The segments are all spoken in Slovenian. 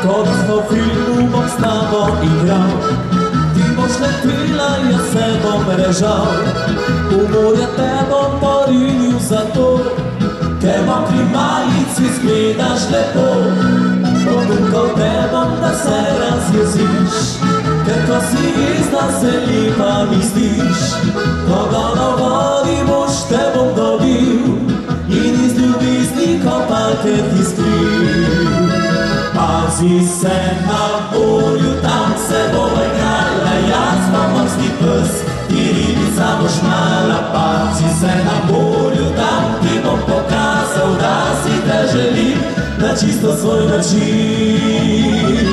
Ko da smo v filmu, bom s tabo igral, ti boš letila, jaz se bom režal. V morje te bom porinil zato, ker v mokri majici izgledaš lepo. Potukal te bom, da se razjeziš, ker ko si jezda, se lepa mi zdiš. Ko ga na vodi boš, te bom dobil in iz ljubezni kopalke ti skril. Pazi se na morju, tam se bova igrala, jaz pa morski pes, ti ribica boš mala. Pazi se na morju, tam ti bom pokazal, da si te želim na čisto svoj način.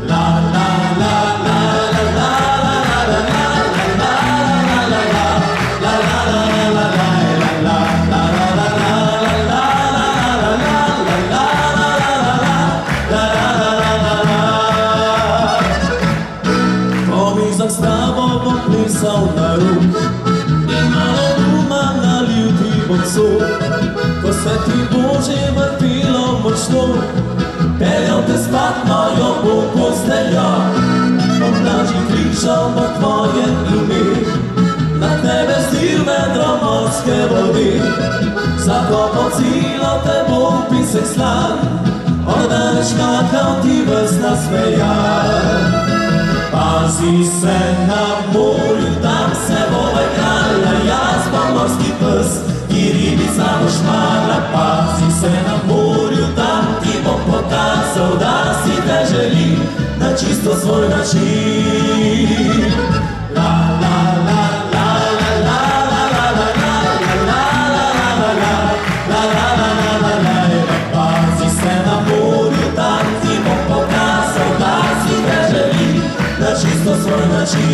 La la la la la la la la la la la la la la s tabo bom plesal na rok in malo duma nalil ti bom sok. Ko se ti bo že vrtilo močno, peljal te spat mojo bo posteljo. Oblažih križal bo tvoje ime, na tebe zlil vedro morske vode. Zakopal cilo te bo pisek slan, odaleč kakal ti ves nasmejan. Pazi se na morju, tam se bova igrala, jaz pa morski pes, ti ribica boš mala. Pazi se na morju, tam ti bom pokazal, da si te želim na čisto svoj način. La la la la la la la la la la la la la. Pazi se na morju, tam ti bom pokazal, da si te želim na čisto svoj način.